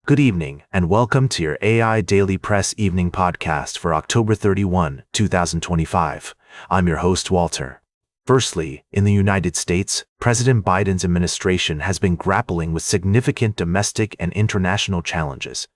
Good evening, and welcome to your AI Daily Press Evening Podcast for October 31, 2025. I'm your host, Walter. Firstly, in the United States, President Biden's administration has been grappling with significant domestic and international challenges.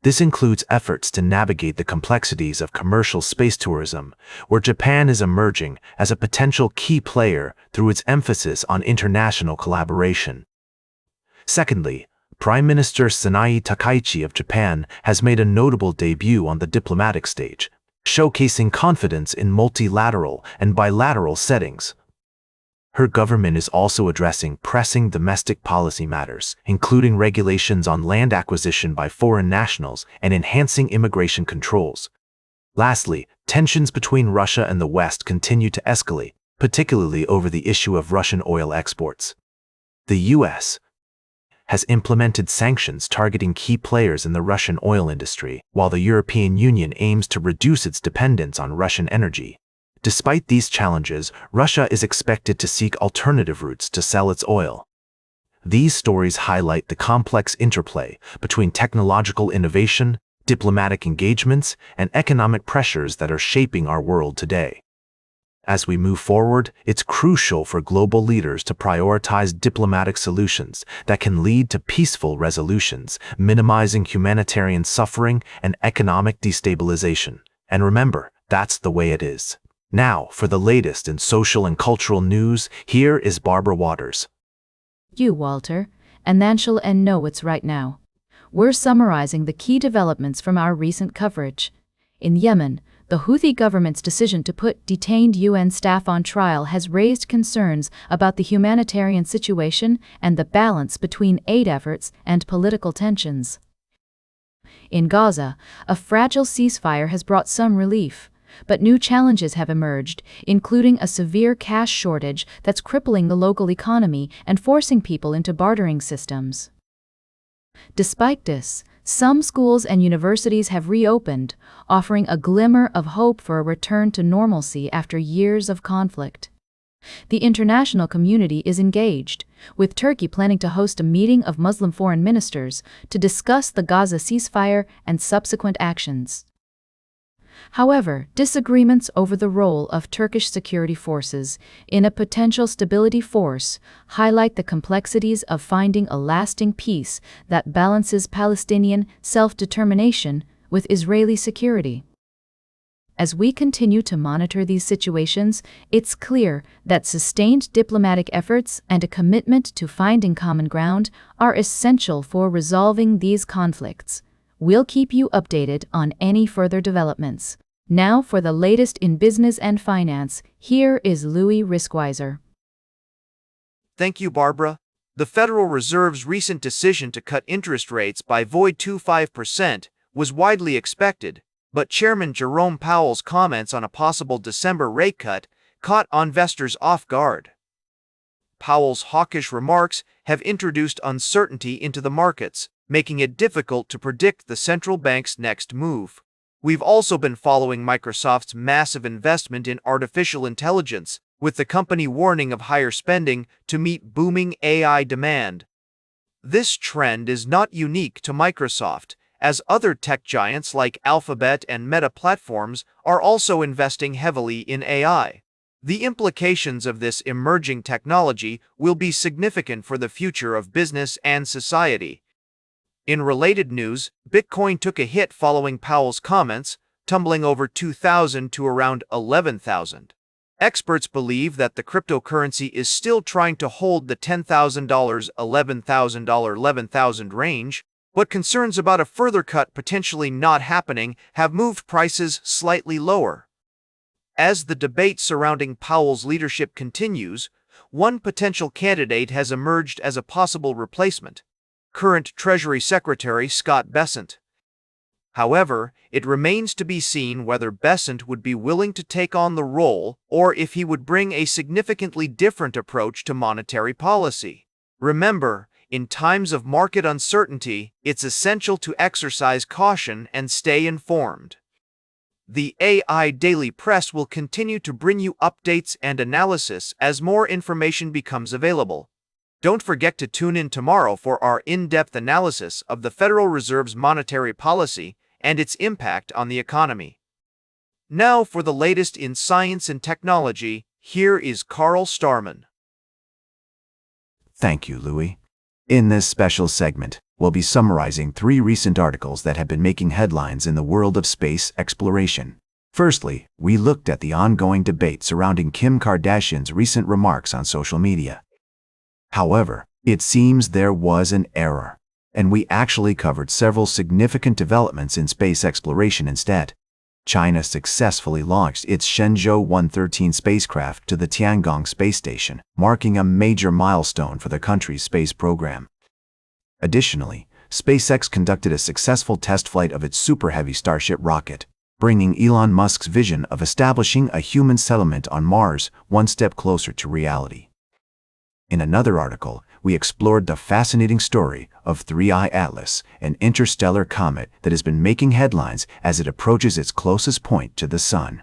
This includes efforts to navigate the complexities of commercial space tourism, where Japan is emerging as a potential key player through its emphasis on international collaboration. Secondly, Prime Minister Sanae Takaichi of Japan has made a notable debut on the diplomatic stage, showcasing confidence in multilateral and bilateral settings. Her government is also addressing pressing domestic policy matters, including regulations on land acquisition by foreign nationals and enhancing immigration controls. Lastly, tensions between Russia and the West continue to escalate, particularly over the issue of Russian oil exports. The U.S. has implemented sanctions targeting key players in the Russian oil industry, while the European Union aims to reduce its dependence on Russian energy. Despite these challenges, Russia is expected to seek alternative routes to sell its oil. These stories highlight the complex interplay between technological innovation, diplomatic engagements, and economic pressures that are shaping our world today. As we move forward, it's crucial for global leaders to prioritize diplomatic solutions that can lead to peaceful resolutions, minimizing humanitarian suffering and economic destabilization. And remember, that's the way it is. Now, for the latest in social and cultural news, here is Barbara Waters. You, Walter, and then she'll know it's right now. We're summarizing the key developments from our recent coverage. In Yemen, the Houthi government's decision to put detained UN staff on trial has raised concerns about the humanitarian situation and the balance between aid efforts and political tensions. In Gaza, a fragile ceasefire has brought some relief, but new challenges have emerged, including a severe cash shortage that's crippling the local economy and forcing people into bartering systems. Despite this, some schools and universities have reopened, offering a glimmer of hope for a return to normalcy after years of conflict. The international community is engaged, with Turkey planning to host a meeting of Muslim foreign ministers to discuss the Gaza ceasefire and subsequent actions. However, disagreements over the role of Turkish security forces in a potential stability force highlight the complexities of finding a lasting peace that balances Palestinian self-determination with Israeli security. As we continue to monitor these situations, it's clear that sustained diplomatic efforts and a commitment to finding common ground are essential for resolving these conflicts. We'll keep you updated on any further developments. Now for the latest in business and finance, here is Louis Riskweiser. Thank you, Barbara. The Federal Reserve's recent decision to cut interest rates by 0.25% was widely expected, but Chairman Jerome Powell's comments on a possible December rate cut caught investors off guard. Powell's hawkish remarks have introduced uncertainty into the markets, making it difficult to predict the central bank's next move. We've also been following Microsoft's massive investment in artificial intelligence, with the company warning of higher spending to meet booming AI demand. This trend is not unique to Microsoft, as other tech giants like Alphabet and Meta platforms are also investing heavily in AI. The implications of this emerging technology will be significant for the future of business and society. In related news, Bitcoin took a hit following Powell's comments, tumbling over 2,000 to around 11,000. Experts believe that the cryptocurrency is still trying to hold the $10,000, $11,000, 11,000 range, but concerns about a further cut potentially not happening have moved prices slightly lower. As the debate surrounding Powell's leadership continues, one potential candidate has emerged as a possible replacement: current Treasury Secretary Scott Bessent. However, it remains to be seen whether Bessent would be willing to take on the role or if he would bring a significantly different approach to monetary policy. Remember, in times of market uncertainty, it's essential to exercise caution and stay informed. The AI Daily Press will continue to bring you updates and analysis as more information becomes available. Don't forget to tune in tomorrow for our in-depth analysis of the Federal Reserve's monetary policy and its impact on the economy. Now for the latest in science and technology, here is Carl Starman. Thank you, Louis. In this special segment, we'll be summarizing 3 recent articles that have been making headlines in the world of space exploration. Firstly, we looked at the ongoing debate surrounding Kim Kardashian's recent remarks on social media. However, it seems there was an error, and we actually covered several significant developments in space exploration instead. China successfully launched its Shenzhou 113 spacecraft to the Tiangong space station, marking a major milestone for the country's space program. Additionally, SpaceX conducted a successful test flight of its Super Heavy Starship rocket, bringing Elon Musk's vision of establishing a human settlement on Mars one step closer to reality. In another article, we explored the fascinating story of 3I Atlas, an interstellar comet that has been making headlines as it approaches its closest point to the Sun.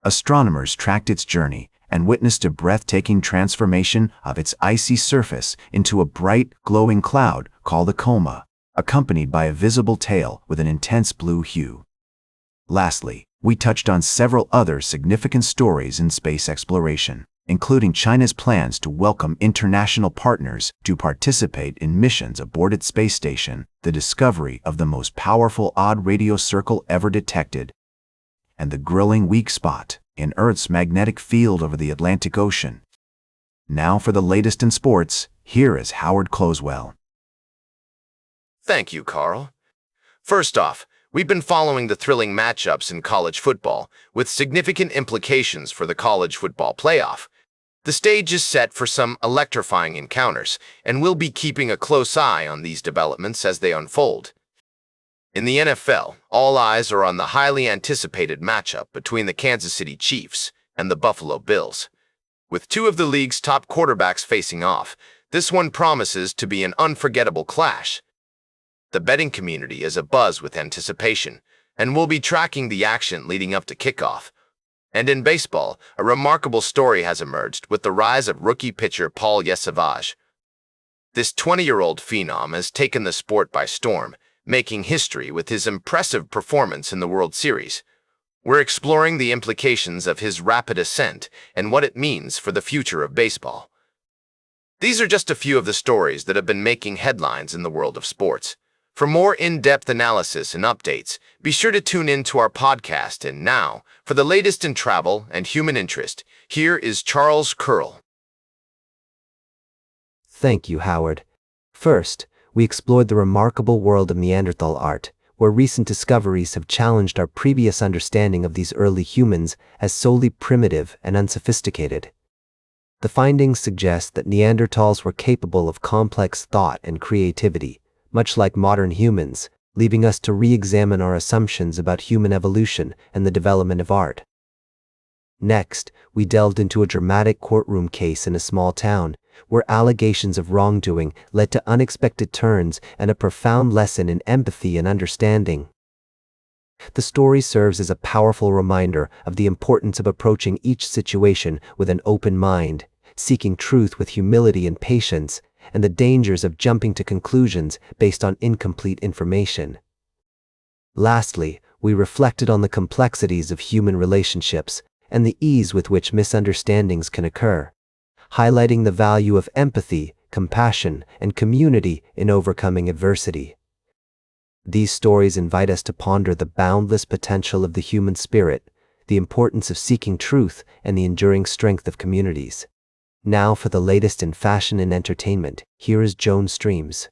Astronomers tracked its journey and witnessed a breathtaking transformation of its icy surface into a bright, glowing cloud called a coma, accompanied by a visible tail with an intense blue hue. Lastly, we touched on several other significant stories in space exploration, including China's plans to welcome international partners to participate in missions aboard its space station, the discovery of the most powerful odd radio circle ever detected, and the grilling weak spot in Earth's magnetic field over the Atlantic Ocean. Now for the latest in sports, here is Howard Closewell. Thank you, Carl. First off, we've been following the thrilling matchups in college football, with significant implications for the college football playoff. The stage is set for some electrifying encounters, and we'll be keeping a close eye on these developments as they unfold. In the NFL, all eyes are on the highly anticipated matchup between the Kansas City Chiefs and the Buffalo Bills. With 2 of the league's top quarterbacks facing off, this one promises to be an unforgettable clash. The betting community is abuzz with anticipation, and we'll be tracking the action leading up to kickoff. And in baseball, a remarkable story has emerged with the rise of rookie pitcher Paul Yesavage. This 20-year-old phenom has taken the sport by storm, making history with his impressive performance in the World Series. We're exploring the implications of his rapid ascent and what it means for the future of baseball. These are just a few of the stories that have been making headlines in the world of sports. For more in-depth analysis and updates, be sure to tune in to our podcast. And now, for the latest in travel and human interest, here is Charles Curl. Thank you, Howard. First, we explored the remarkable world of Neanderthal art, where recent discoveries have challenged our previous understanding of these early humans as solely primitive and unsophisticated. The findings suggest that Neanderthals were capable of complex thought and creativity, much like modern humans, leaving us to re-examine our assumptions about human evolution and the development of art. Next, we delved into a dramatic courtroom case in a small town, where allegations of wrongdoing led to unexpected turns and a profound lesson in empathy and understanding. The story serves as a powerful reminder of the importance of approaching each situation with an open mind, seeking truth with humility and patience, and the dangers of jumping to conclusions based on incomplete information. Lastly, we reflected on the complexities of human relationships and the ease with which misunderstandings can occur, highlighting the value of empathy, compassion, and community in overcoming adversity. These stories invite us to ponder the boundless potential of the human spirit, the importance of seeking truth, and the enduring strength of communities. Now for the latest in fashion and entertainment, here is Joan Streams.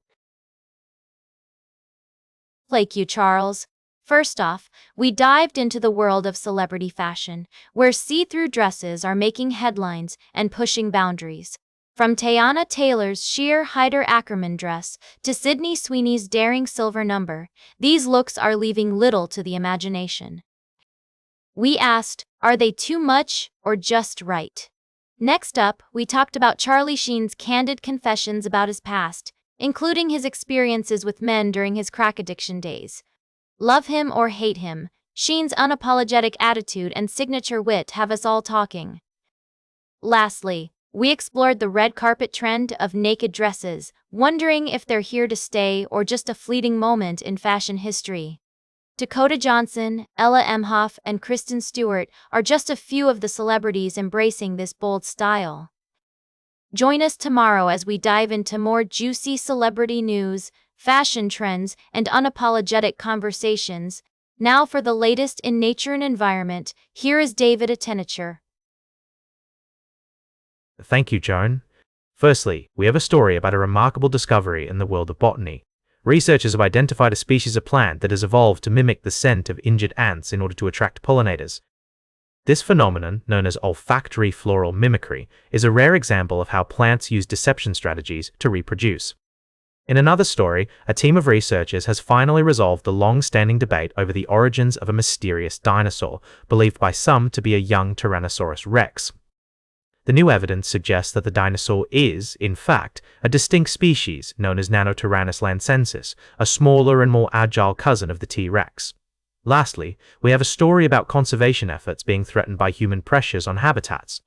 Thank you, Charles. First off, we dived into the world of celebrity fashion, where see-through dresses are making headlines and pushing boundaries. From Teyana Taylor's sheer Hyder Ackerman dress to Sydney Sweeney's daring silver number, these looks are leaving little to the imagination. We asked, are they too much or just right? Next up, we talked about Charlie Sheen's candid confessions about his past, including his experiences with men during his crack addiction days. Love him or hate him, Sheen's unapologetic attitude and signature wit have us all talking. Lastly, We explored the red carpet trend of naked dresses, wondering if they're here to stay or just a fleeting moment in fashion history. Dakota Johnson, Ella Emhoff, and Kristen Stewart are just a few of the celebrities embracing this bold style. Join us tomorrow as we dive into more juicy celebrity news, fashion trends, and unapologetic conversations. Now for the latest in nature and environment, here is David Attenacher. Thank you, Joan. Firstly, we have a story about a remarkable discovery in the world of botany. Researchers have identified a species of plant that has evolved to mimic the scent of injured ants in order to attract pollinators. This phenomenon, known as olfactory floral mimicry, is a rare example of how plants use deception strategies to reproduce. In another story, a team of researchers has finally resolved the long-standing debate over the origins of a mysterious dinosaur, believed by some to be a young Tyrannosaurus rex. The new evidence suggests that the dinosaur is, in fact, a distinct species known as Nanotyrannus lancensis, a smaller and more agile cousin of the T-Rex. Lastly, we have a story about conservation efforts being threatened by human pressures on habitats.